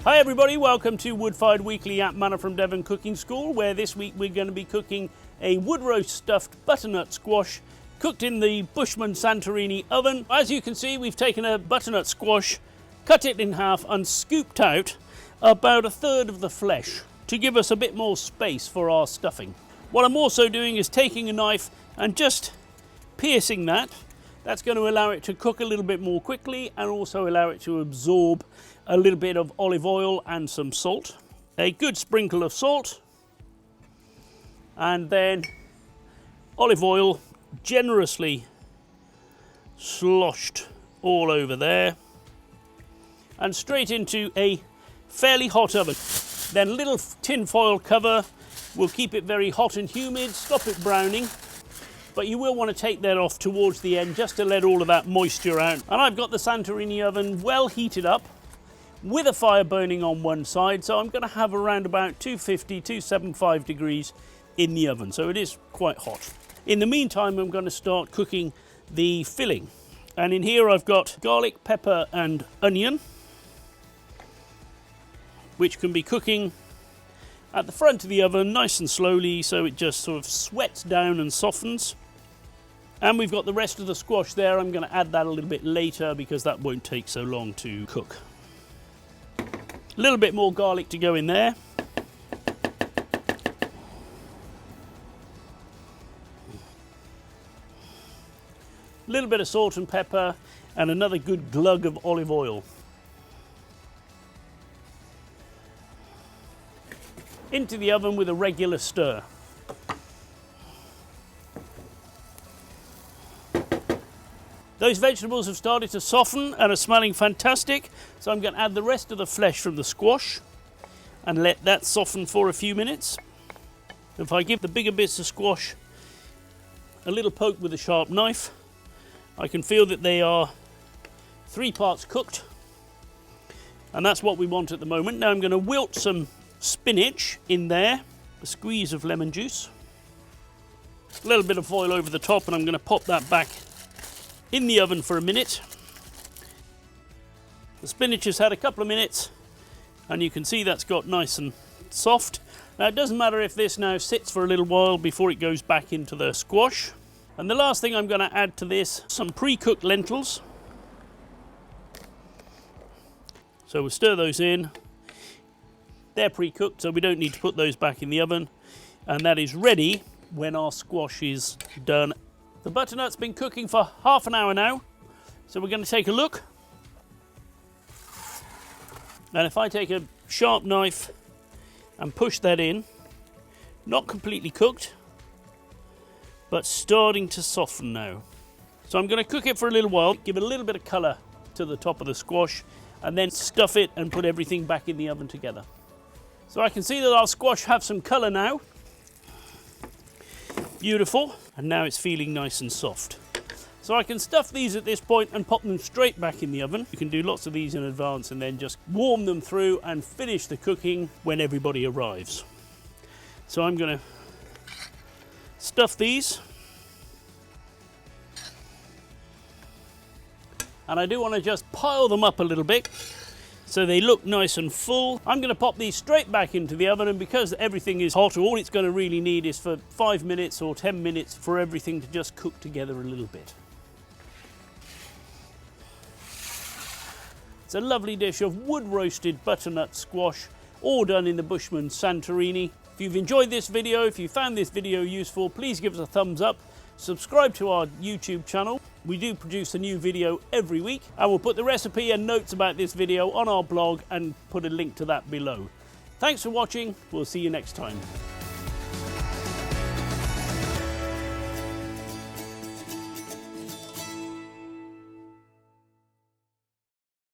Hi everybody, welcome to Woodfired Weekly at Manna from Devon Cooking School, where this week we're going to be cooking a wood roast stuffed butternut squash cooked in the Bushman Santorini oven. As you can see, we've taken a butternut squash, cut it in half and scooped out about a third of the flesh to give us a bit more space for our stuffing. What I'm also doing is taking a knife and just piercing that. That's going to allow it to cook a little bit more quickly and also allow it to absorb a little bit of olive oil and some salt. A good sprinkle of salt, and then olive oil generously sloshed all over there, and straight into a fairly hot oven. Then a little tin foil cover will keep it very hot and humid, stop it browning. But you will want to take that off towards the end just to let all of that moisture out. And I've got the Santorini oven well heated up with a fire burning on one side. So I'm going to have around about 250, 275 degrees in the oven. So it is quite hot. In the meantime, I'm going to start cooking the filling. And in here I've got garlic, pepper and onion, which can be cooking at the front of the oven nice and slowly so it just sort of sweats down and softens. And we've got the rest of the squash there. I'm going to add that a little bit later because that won't take so long to cook. A little bit more garlic to go in there. A little bit of salt and pepper and another good glug of olive oil. Into the oven with a regular stir. Those vegetables have started to soften and are smelling fantastic, so I'm going to add the rest of the flesh from the squash and let that soften for a few minutes. If I give the bigger bits of squash a little poke with a sharp knife, I can feel that they are 3 parts cooked, and that's what we want at the moment. Now I'm going to wilt some spinach in there, a squeeze of lemon juice, a little bit of foil over the top, and I'm going to pop that back in the oven for a minute. The spinach has had a couple of minutes and you can see that's got nice and soft. Now it doesn't matter if this now sits for a little while before it goes back into the squash. And the last thing I'm going to add to this, some pre-cooked lentils. So we'll stir those in. They're pre-cooked, so we don't need to put those back in the oven. And that is ready when our squash is done. The butternut's been cooking for half an hour now, so we're going to take a look. And if I take a sharp knife and push that in, not completely cooked, but starting to soften now. So I'm going to cook it for a little while, give it a little bit of colour to the top of the squash, and then stuff it and put everything back in the oven together. So I can see that our squash have some colour now. Beautiful. And now it's feeling nice and soft. So I can stuff these at this point and pop them straight back in the oven. You can do lots of these in advance and then just warm them through and finish the cooking when everybody arrives. So I'm going to stuff these. And I do want to just pile them up a little bit so they look nice and full. I'm going to pop these straight back into the oven, and because everything is hot, all it's going to really need is for 5 minutes or 10 minutes for everything to just cook together a little bit. It's a lovely dish of wood roasted butternut squash, all done in the Bushman Santorini. If you've enjoyed this video, if you found this video useful, please give us a thumbs up. Subscribe to our YouTube channel. We do produce a new video every week, and we'll put the recipe and notes about this video on our blog and put a link to that below. Thanks for watching. We'll see you next time.